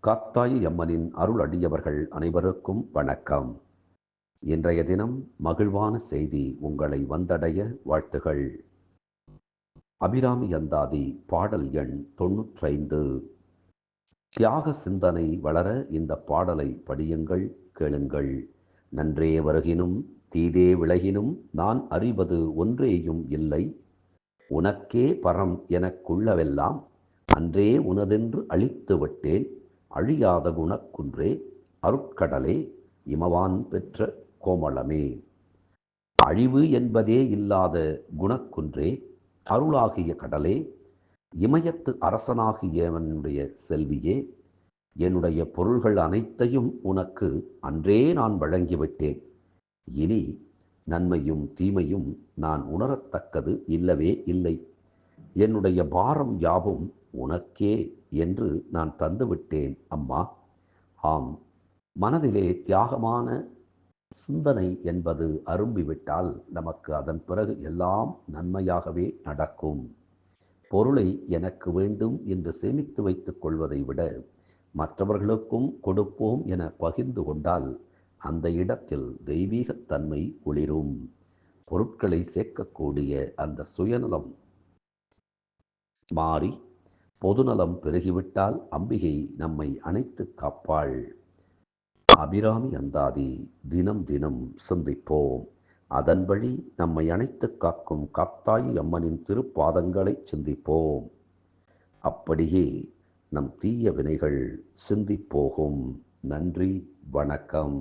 காத்தாயி அம்மனின் அருள் அடியவர்கள் அனைவருக்கும் வணக்கம். இன்றைய தினம் மகிழ்வான செய்தி உங்களை வந்தடைய வாழ்த்துகள். அபிராமி அந்தாதி பாடல் எண் 95. தியாக சிந்தனை வளர இந்த பாடலை படியுங்கள், கேளுங்கள். நன்றே வருகினும் தீதே விலகினும் நான் அறிவது ஒன்றேயும் இல்லை. உனக்கே பரம் எனக்குள்ளவெல்லாம் அன்றே உனதென்று அழித்து விட்டேன். அழியாத குணக்குன்றே, அருட்கடலே, இமவான் பெற்ற கோமளமே. அழிவு என்பதே இல்லாத குணக்குன்றே, அருளாகிய கடலே, இமயத்து அரசனாகிய என்னுடைய செல்வியே, என்னுடைய பொருள்கள் அனைத்தையும் உனக்கு அன்றே நான் வழங்கிவிட்டேன். இனி நன்மையும் தீமையும் நான் உணரத்தக்கது இல்லவே இல்லை. என்னுடைய பாரம் யாவும் உனக்கே என்று நான் தந்துவிட்டேன் அம்மா. ஆம், மனதிலே தியாகமான சிந்தனை என்பது அரும்பிவிட்டால் நமக்கு அதன் பிறகு எல்லாம் நன்மையாகவே நடக்கும். பொருளை எனக்கு வேண்டும் என்று சேமித்து வைத்துக் கொள்வதை விட மற்றவர்களுக்கும் கொடுப்போம் என பகிர்ந்து கொண்டால் அந்த இடத்தில் தெய்வீகத்தன்மை ஒளிரும். பொருட்களை சேர்க்கக்கூடிய அந்த சுயநலம் மாறி பொதுநலம் பெருகிவிட்டால் அம்பிகை நம்மை அணைத்து காப்பாள். அபிராமி அந்தாதி தினம் தினம் சிந்திப்போம். அதன் வழி நம்மை அணைத்து காக்கும் காத்தாயி அம்மனின் திருப்பாதங்களை சிந்திப்போம். அப்படியே நம் தீய வினைகள் சிந்திப்போகும். நன்றி, வணக்கம்.